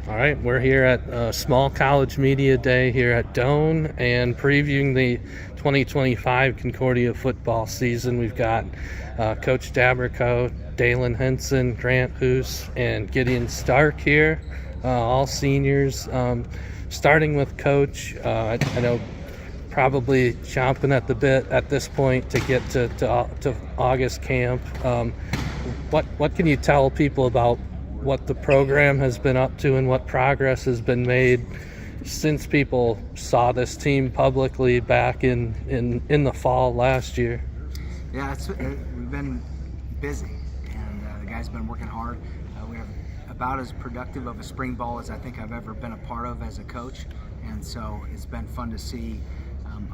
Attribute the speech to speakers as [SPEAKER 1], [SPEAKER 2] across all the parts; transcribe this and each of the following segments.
[SPEAKER 1] All right, we're here at Small College Media Day here at Doane and previewing the 2025 Concordia football season. We've got Coach Daberkow, Daylon Henson, Grant Huss, and Gideon Stark here, all seniors. Starting with Coach, I know probably chomping at the bit at this point to get to August camp. What can you tell people about what the program has been up to and what progress has been made since people saw this team publicly back in the fall last year?
[SPEAKER 2] Yeah, we've been busy, and the guys have been working hard. We have about as productive of a spring ball as I think I've ever been a part of as a coach, and so it's been fun to see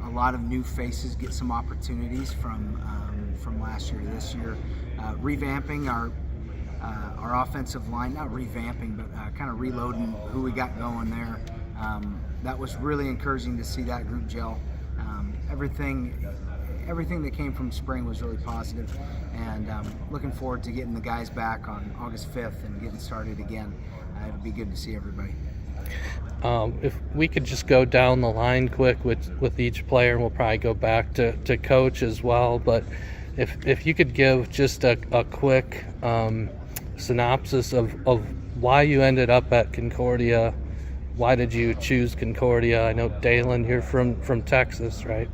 [SPEAKER 2] a lot of new faces get some opportunities from last year to this year. Revamping our offensive line, not revamping, but kind of reloading who we got going there. That was really encouraging to see that group gel. Everything that came from spring was really positive, and looking forward to getting the guys back on August 5th and getting started again. It'll be good to see everybody.
[SPEAKER 1] If we could just go down the line quick with each player, and we'll probably go back to Coach as well, but if you could give just a quick synopsis of why you ended up at Concordia. Why did you choose Concordia? I know, Daylon, you're from Texas, right?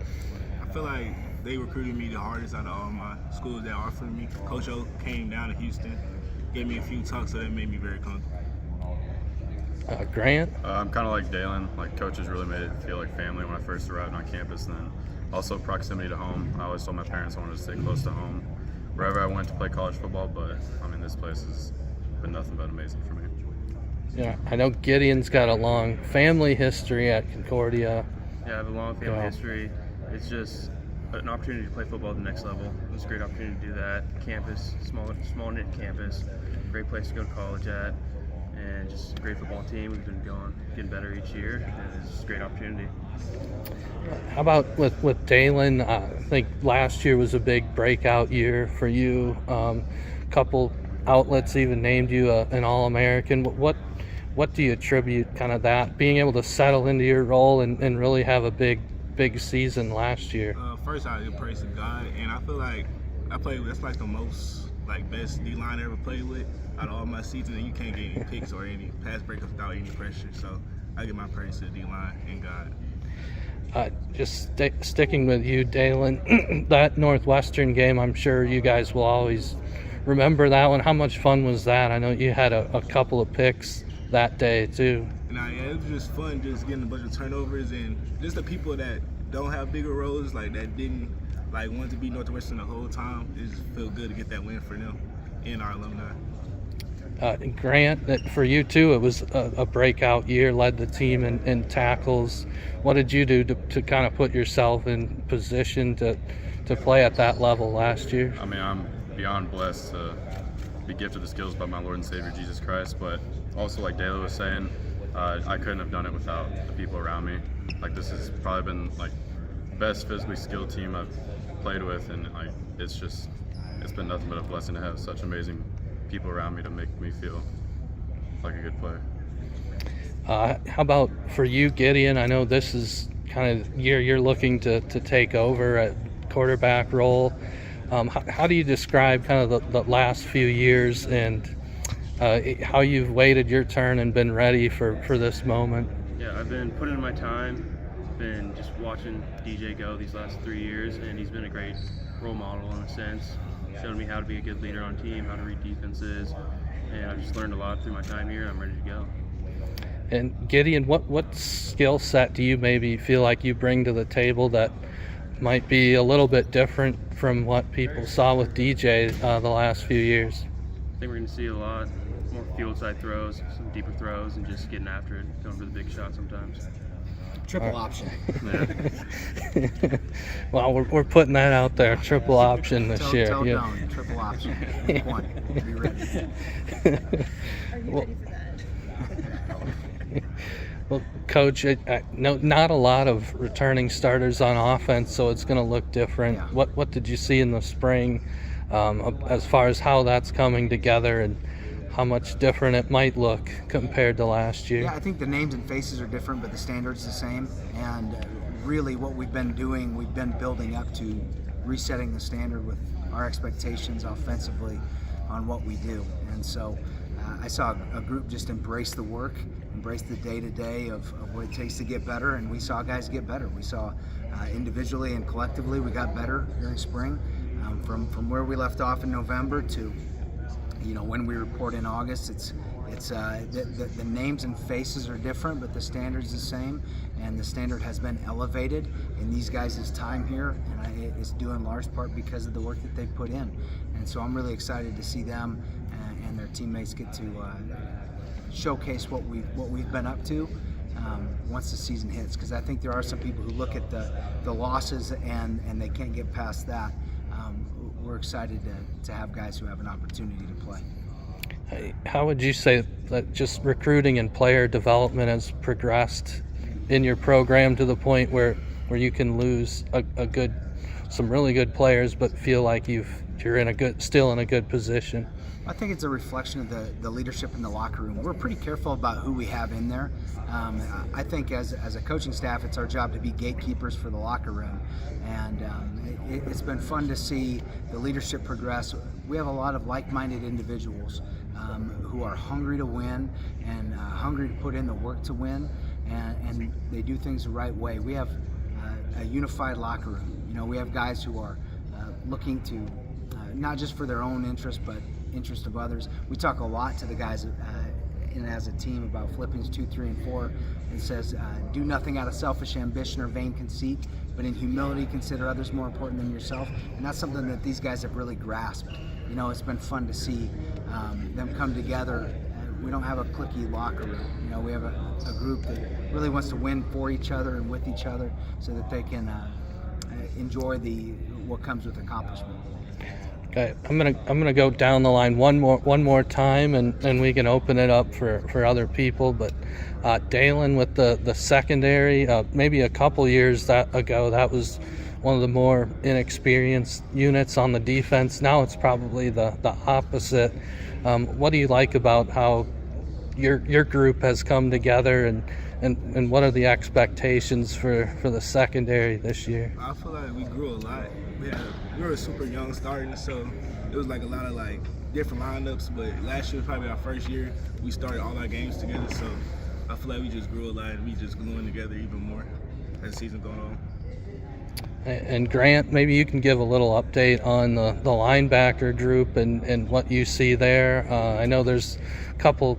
[SPEAKER 3] I feel like they recruited me the hardest out of all my schools that offered me. Coach O came down to Houston, gave me a few talks, so that made me very comfortable.
[SPEAKER 1] Grant?
[SPEAKER 4] I'm kind of like Daylon. Like, coaches really made it feel like family when I first arrived on campus, and then also proximity to home. I always told my parents I wanted to stay close to home wherever I went to play college football, but I mean, this place has been nothing but amazing for me.
[SPEAKER 1] Yeah, I know Gideon's got a long family history at Concordia.
[SPEAKER 5] Yeah, I have a long family history. It's just an opportunity to play football at the next level. It was a great opportunity to do that. Campus, small knit campus, great place to go to college at, and just a great football team. We've been getting better each year, and it's just a great opportunity.
[SPEAKER 1] How about with Daylon? I think last year was a big breakout year for you. Couple outlets even named you an All-American. What do you attribute kind of that, being able to settle into your role and really have a big season last year?
[SPEAKER 3] First, I give praise to God, and I feel like that's like the most best D-line I ever played with out of all my seasons, and you can't get any picks or any pass breakups without any pressure. So I give my praise to the D-line and God.
[SPEAKER 1] Just sticking with you, Daylon, that Northwestern game, I'm sure you guys will always remember that one. How much fun was that? I know you had a couple of picks that day too.
[SPEAKER 3] Yeah, it was just fun, just getting a bunch of turnovers, and just the people that don't have bigger roles, that didn't want to be Northwestern the whole time. It just felt good to get that win for them and our alumni.
[SPEAKER 1] Grant, for you too, it was a breakout year, led the team in tackles. What did you do to kind of put yourself in position to play at that level last year?
[SPEAKER 4] I mean, I'm beyond blessed to be gifted the skills by my Lord and Savior Jesus Christ, but also, like Daylon was saying, I couldn't have done it without the people around me. This has probably been the best physically skilled team I've played with, and it's been nothing but a blessing to have such amazing people around me to make me feel like a good player.
[SPEAKER 1] How about for you, Gideon? I know this is kind of year you're looking to take over at quarterback role. How do you describe kind of the last few years and how you've waited your turn and been ready for this moment?
[SPEAKER 5] Yeah, I've been putting in my time, been just watching DJ go these last 3 years, and he's been a great role model in a sense, showing me how to be a good leader on team, how to read defenses, and I've just learned a lot through my time here, and I'm ready to go.
[SPEAKER 1] And Gideon, what skill set do you maybe feel like you bring to the table that might be a little bit different from what people saw with DJ the last few years?
[SPEAKER 5] I think we're going to see a lot more field side throws, some deeper throws, and just getting after it, going for the big shot sometimes.
[SPEAKER 2] Triple option.
[SPEAKER 5] Yeah.
[SPEAKER 1] Well, we're putting that out there. Triple option this year.
[SPEAKER 2] Tell Doane, triple option. One. Be ready.
[SPEAKER 6] Are you ready for that?
[SPEAKER 1] Well, Coach, not a lot of returning starters on offense, so it's going to look different.
[SPEAKER 2] Yeah.
[SPEAKER 1] What did you see in the spring as far as how that's coming together, and how much different it might look compared to last year.
[SPEAKER 2] Yeah, I think the names and faces are different, but the standard's the same. And really what we've been doing, we've been building up to resetting the standard with our expectations offensively on what we do. And so I saw a group just embrace the work, embrace the day-to-day of what it takes to get better, and we saw guys get better. We saw individually and collectively we got better during spring. From where we left off in November to when we report in August, the names and faces are different, but the standard's the same, and the standard has been elevated in these guys' time here, and it's due in large part because of the work that they've put in. And so I'm really excited to see them and their teammates get to showcase what we've been up to once the season hits, because I think there are some people who look at the losses and they can't get past that. We're excited to have guys who have an opportunity to play.
[SPEAKER 1] How would you say that just recruiting and player development has progressed in your program to the point where you can lose some really good players but feel like you're still in a good position?
[SPEAKER 2] I think it's a reflection of the leadership in the locker room. We're pretty careful about who we have in there. I think as a coaching staff, it's our job to be gatekeepers for the locker room. And it's been fun to see the leadership progress. We have a lot of like-minded individuals who are hungry to win and hungry to put in the work to win, and they do things the right way. We have a unified locker room. We have guys who are looking to not just for their own interest, but interest of others. We talk a lot to the guys and as a team about Philippians 2, 3, and 4. It says, do nothing out of selfish ambition or vain conceit, but in humility consider others more important than yourself. And that's something that these guys have really grasped. It's been fun to see them come together. We don't have a cliquey locker room. We have a group that really wants to win for each other and with each other so that they can enjoy what comes with accomplishment.
[SPEAKER 1] Okay, I'm gonna go down the line one more time, and we can open it up for other people. But Daylon with the secondary, maybe a couple years ago, that was one of the more inexperienced units on the defense. Now it's probably the opposite. What do you like about how your group has come together, and what are the expectations for the secondary this year?
[SPEAKER 3] I feel like we grew a lot. We were super young starting, so it was like a lot of different lineups. But last year was probably our first year. We started all our games together, so I feel like we just grew a lot, and we just gluing together even more as the season going on.
[SPEAKER 1] And Grant, maybe you can give a little update on the linebacker group and what you see there. I know there's a couple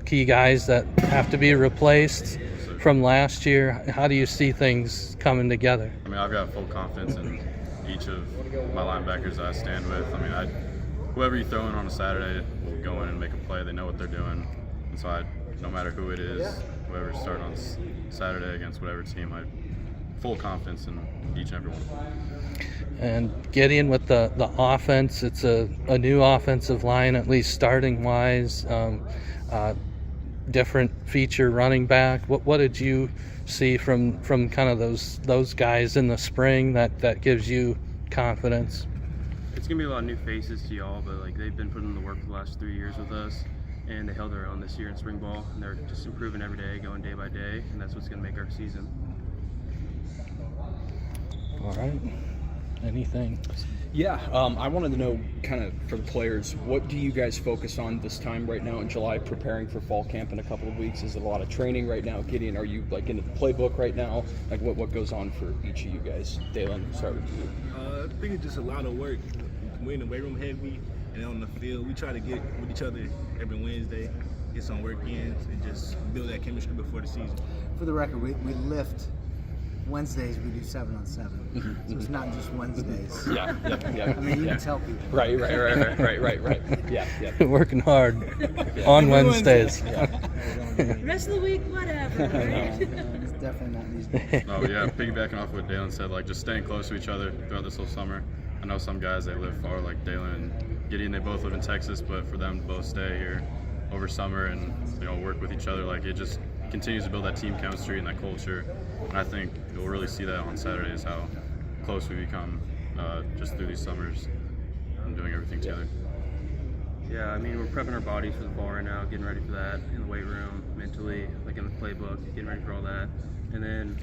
[SPEAKER 1] key guys that have to be replaced from last year. How do you see things coming together?
[SPEAKER 4] I mean, I've got full confidence in each of my linebackers that I stand with. I mean, whoever you throw in on a Saturday will go in and make a play. They know what they're doing. And so no matter who it is, whoever's starting on Saturday against whatever team, I full confidence in each and every one.
[SPEAKER 1] And Gideon with the offense, it's a new offensive line, at least starting wise. Different feature running back. What did you see from kind of those guys in the spring that gives you confidence?
[SPEAKER 5] It's gonna be a lot of new faces to y'all, but they've been putting in the work for the last 3 years with us, and they held their own this year in spring ball, and they're just improving every day, going day by day, and that's what's gonna make our season.
[SPEAKER 1] All right. Anything?
[SPEAKER 7] Yeah, I wanted to know, kind of for the players, what do you guys focus on this time right now in July, preparing for fall camp in a couple of weeks? Is it a lot of training right now? Gideon, are you into the playbook right now? What goes on for each of you guys? Daylon, start with you.
[SPEAKER 3] I think it's just a lot of work. We're in the weight room heavy, and on the field, we try to get with each other every Wednesday, get some work in, and just build that chemistry before the season.
[SPEAKER 2] For the record, we lift Wednesdays. We do 7-on-7, so it's not just Wednesdays.
[SPEAKER 7] Yeah.
[SPEAKER 2] I mean, you can tell people.
[SPEAKER 7] Right. Yeah.
[SPEAKER 1] Working hard on Wednesdays.
[SPEAKER 6] Rest of the week, whatever. Right?
[SPEAKER 2] It's definitely not these days.
[SPEAKER 4] Oh yeah, piggybacking off what Daylon said, just staying close to each other throughout this whole summer. I know some guys, they live far, like Daylon and Gideon, they both live in Texas, but for them to both stay here over summer and work with each other, it just continues to build that team chemistry and that culture. And I think you'll really see that on Saturdays, how close we become just through these summers and doing everything together.
[SPEAKER 5] Yeah, I mean, we're prepping our bodies for the fall right now, getting ready for that in the weight room, mentally, like in the playbook, getting ready for all that. And then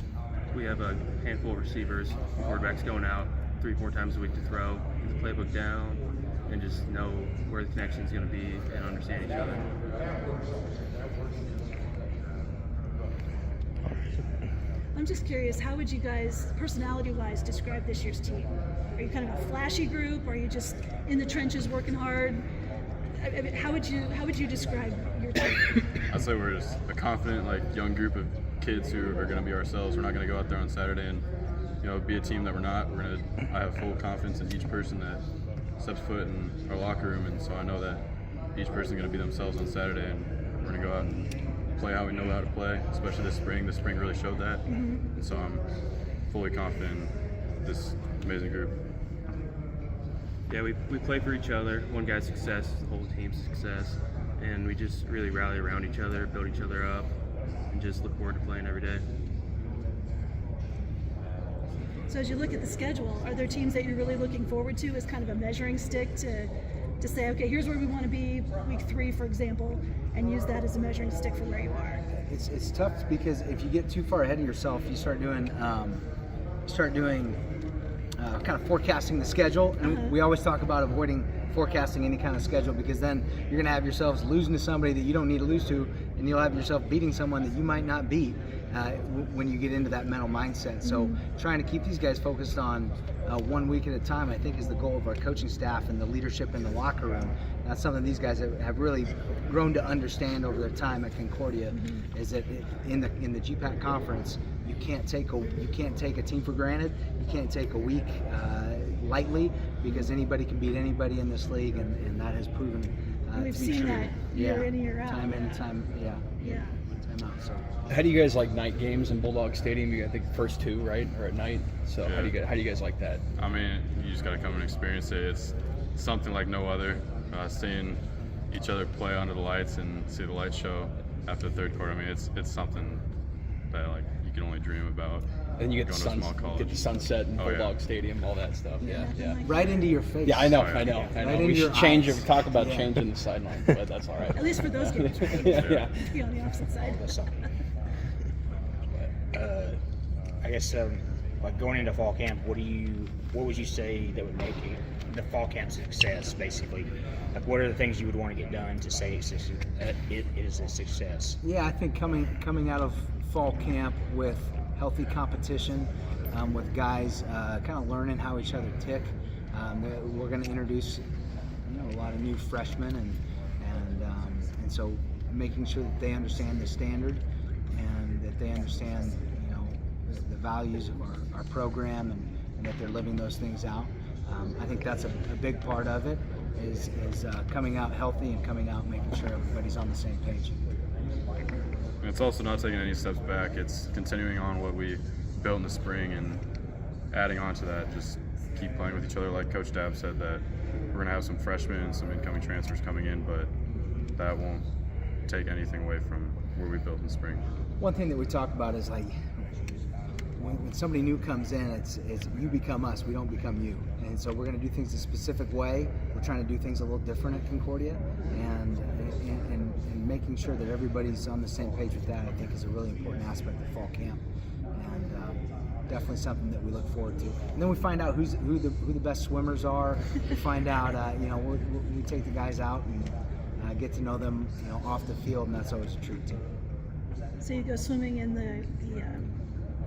[SPEAKER 5] we have a handful of receivers, quarterbacks going out 3-4 times a week to throw, get the playbook down, and just know where the connection's going to be and understand each other.
[SPEAKER 6] I'm just curious, how would you guys, personality-wise, describe this year's team? Are you kind of a flashy group? Are you just in the trenches working hard? I mean, how would you describe your team?
[SPEAKER 4] I'd say we're just a confident, like, young group of kids who are going to be ourselves. We're not going to go out there on Saturday and, be a team that we're not. I have full confidence in each person that steps foot in our locker room, and so I know that each person is going to be themselves on Saturday, and we're going to go out and play how we know how to play, especially this spring. This spring really showed that, and so I'm fully confident in this amazing group.
[SPEAKER 5] Yeah, we play for each other. One guy's success is the whole team's success, and we just really rally around each other, build each other up, and just look forward to playing every day.
[SPEAKER 6] So as you look at the schedule, are there teams that you're really looking forward to as kind of a measuring stick to say, okay, here's where we want to be week 3, for example, and use that as a measuring stick for where you are?
[SPEAKER 2] It's tough because if you get too far ahead of yourself, you start doing kind of forecasting the schedule, and we always talk about avoiding forecasting any kind of schedule, because then you're going to have yourselves losing to somebody that you don't need to lose to, and you'll have yourself beating someone that you might not beat when you get into that mental mindset. So trying to keep these guys focused on 1 week at a time, I think, is the goal of our coaching staff and the leadership in the locker room. That's something these guys have really grown to understand over their time at Concordia, is that in the GPAC conference, you can't take a team for granted. You can't take a week lightly, because anybody can beat anybody in this league, and that has proven
[SPEAKER 6] We've
[SPEAKER 2] to be
[SPEAKER 6] seen
[SPEAKER 2] true.
[SPEAKER 6] that year in, year out.
[SPEAKER 2] Time in and time,
[SPEAKER 6] Yeah.
[SPEAKER 2] time out. So.
[SPEAKER 7] How do you guys like night games in Bulldog Stadium? You, I think, first 2, right, are at night. So
[SPEAKER 4] Yeah.
[SPEAKER 7] how do you guys like that?
[SPEAKER 4] I mean, you just got to come and experience it. It's something like no other. Seeing each other play under the lights and see the light show after the third quarter, I mean, it's something that, like, you can only dream about.
[SPEAKER 7] And you get the,
[SPEAKER 4] Going to a small college.
[SPEAKER 7] get the sunset in
[SPEAKER 4] Oh, yeah.
[SPEAKER 7] Bulldog Stadium, all that stuff. Yeah.
[SPEAKER 2] Right into your face.
[SPEAKER 7] Yeah, I know.
[SPEAKER 2] Right
[SPEAKER 7] We
[SPEAKER 2] into
[SPEAKER 7] should
[SPEAKER 2] your
[SPEAKER 7] change
[SPEAKER 2] eyes.
[SPEAKER 7] it. Talk about
[SPEAKER 2] Yeah.
[SPEAKER 7] changing the sideline, but that's all right.
[SPEAKER 6] At least for those games, right?
[SPEAKER 7] yeah.
[SPEAKER 6] Be on the opposite side.
[SPEAKER 8] I guess like going into fall camp, what would you say that would make the fall camp success? Basically, like what are the things you would want to get done to say it is a success?
[SPEAKER 2] Yeah, I think coming out of fall camp with healthy competition, with guys kind of learning how each other tick. We're going to introduce a lot of new freshmen, and so making sure that they understand the standard and that they understand the values of our program, and that they're living those things out. I think that's a big part of it, is coming out healthy and coming out making sure everybody's on the same page.
[SPEAKER 4] And it's also not taking any steps back. It's continuing on what we built in the spring and adding on to that. Just keep playing with each other. Like Coach Dab said, that we're going to have some freshmen and some incoming transfers coming in, but that won't take anything away from where we built in the spring.
[SPEAKER 2] One thing that we talk about is, like, when somebody new comes in, it's you become us, we don't become you. And so we're going to do things a specific way. We're trying to do things a little different at Concordia, and making sure that everybody's on the same page with that, I think, is a really important aspect of fall camp, and definitely something that we look forward to. And then we find out who the best swimmers are. We find out, we take the guys out and get to know them, off the field, and that's always a treat too.
[SPEAKER 6] So you go swimming in the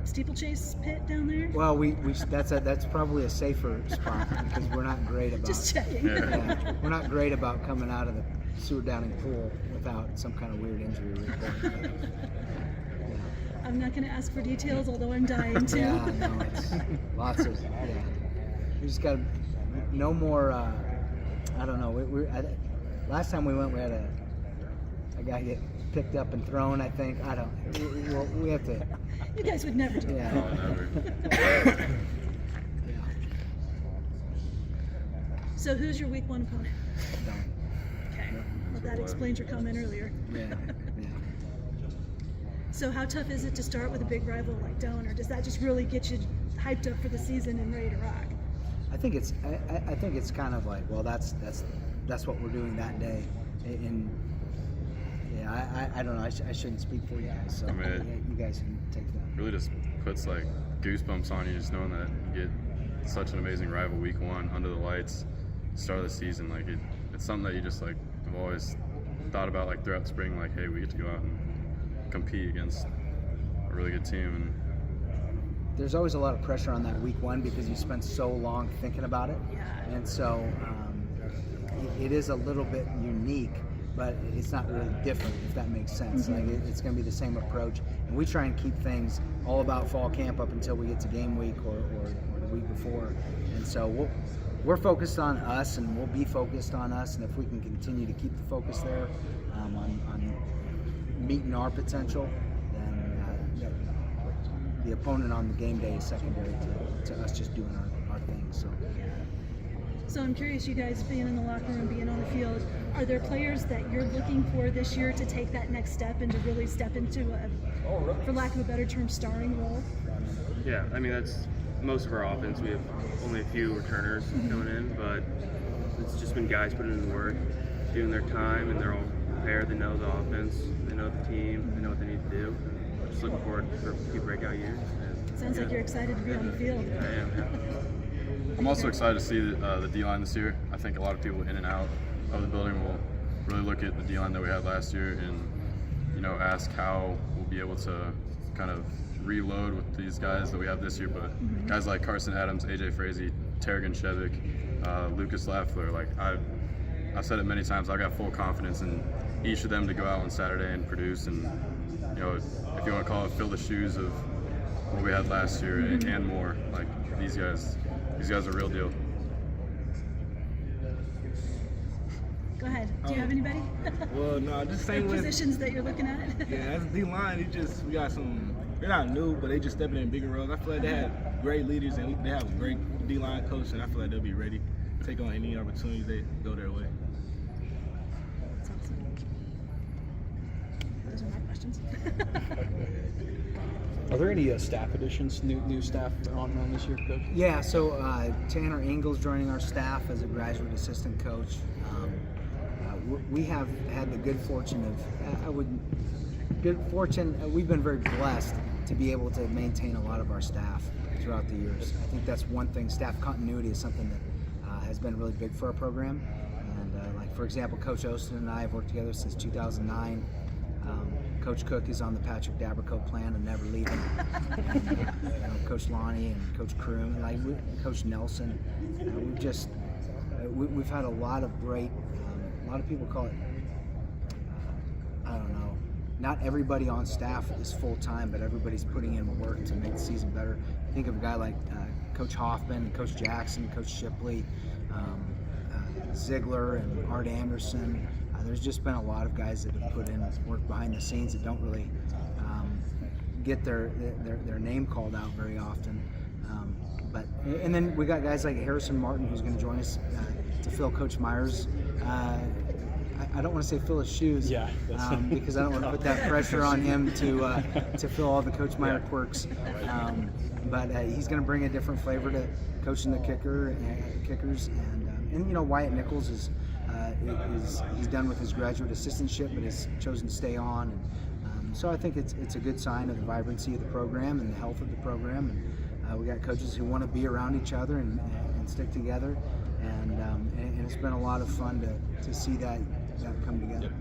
[SPEAKER 6] steeplechase pit down there?
[SPEAKER 2] Well, that's probably a safer spot, because we're not great about
[SPEAKER 6] Just checking.
[SPEAKER 2] we're not great about coming out of the sewer downing pool without some kind of weird injury report.
[SPEAKER 6] I'm not going to ask for details, although I'm dying to.
[SPEAKER 2] Yeah, no, it's lots of We just got no more. I don't know. Last time we went, we had a guy get picked up and thrown, I think. We have to.
[SPEAKER 6] You guys would never do that.
[SPEAKER 2] Yeah.
[SPEAKER 4] Oh, never.
[SPEAKER 6] So who's your week 1 opponent?
[SPEAKER 2] No.
[SPEAKER 6] Okay. Well, that explains your comment earlier.
[SPEAKER 2] Yeah.
[SPEAKER 6] So how tough is it to start with a big rival like Doan, or does that just really get you hyped up for the season and ready to rock?
[SPEAKER 2] I think it's kind of like, well, that's that's what we're doing that day. And yeah, I don't know. I shouldn't speak for you guys, so
[SPEAKER 4] I mean,
[SPEAKER 2] you guys can take that.
[SPEAKER 4] really just puts like goosebumps on you just knowing that you get such an amazing rival week 1 under the lights, start of the season. Like it's something that you just like have always thought about like throughout the spring. Like, hey, we get to go out and compete against a really good team. And
[SPEAKER 2] there's always a lot of pressure on that week 1 because you spent so long thinking about it, and so it is a little bit unique, but it's not really different, if that makes sense. Like it's going to be the same approach, and we try and keep things all about fall camp up until we get to game week or the week before, and so we're focused on us, and we'll be focused on us, and if we can continue to keep the focus there on meeting our potential, then the opponent on the game day is secondary to us just doing our thing.
[SPEAKER 6] So I'm curious, you guys being in the locker room, being on the field, are there players that you're looking for this year to take that next step and to really step into a, for lack of a better term, starring role?
[SPEAKER 5] Yeah, I mean, that's most of our offense. We have only a few returners coming in, but it's just been guys putting in the work, doing their time, and they're all prepared. They know the offense, they know the team, they know what they need to do. Just looking forward for a few breakout years.
[SPEAKER 6] Sounds like you're excited to be on the field.
[SPEAKER 5] I am, yeah.
[SPEAKER 4] I'm also excited to see the D-line this year. I think a lot of people in and out of the building will really look at the D-line that we had last year and, ask how we'll be able to kind of reload with these guys that we have this year. But guys like Carson Adams, AJ Frazee, Terragon Shevik, Lucas Lafleur, like I've said it many times, I've got full confidence in each of them to go out on Saturday and produce. And, if you want to call it, fill the shoes of what we had last year and more. Like these guys are real deal.
[SPEAKER 6] Go ahead. Do you have anybody?
[SPEAKER 3] Well, no, just same with
[SPEAKER 6] Positions that you're looking at?
[SPEAKER 3] yeah, as D line, we got some. They're not new, but they just stepping in bigger roles. I feel like they have great leaders and they have a great D line coach, and I feel like they'll be ready to take on any opportunities they go their way.
[SPEAKER 6] That's awesome. Those are my questions.
[SPEAKER 7] Are there any staff additions, new staff on this year, Coach?
[SPEAKER 2] Yeah, so Tanner Ingles joining our staff as a graduate assistant coach. We have had the good fortune we've been very blessed to be able to maintain a lot of our staff throughout the years. I think that's one thing. Staff continuity is something that has been really big for our program. And like, for example, Coach Osteen and I have worked together since 2009. Coach Cook is on the Patrick Daberkow plan and never leaving. And, Coach Lonnie and Coach Kroon, Coach Nelson. We've had a lot of great. A lot of people call it. I don't know. Not everybody on staff is full time, but everybody's putting in work to make the season better. Think of a guy like Coach Hoffman, Coach Jackson, Coach Shipley, Ziegler, and Art Anderson. There's just been a lot of guys that have put in work behind the scenes that don't really get their name called out very often. And then we got guys like Harrison Martin, who's going to join us to fill Coach Myers. I don't want to say fill his shoes, because I don't want to put that pressure on him to fill all the Coach Meyer quirks. But he's going to bring a different flavor to coaching the kickers, and Wyatt Nichols is he's done with his graduate assistantship, but has chosen to stay on. And, so I think it's a good sign of the vibrancy of the program and the health of the program. And we got coaches who want to be around each other and stick together. And it's been a lot of fun to see that come together.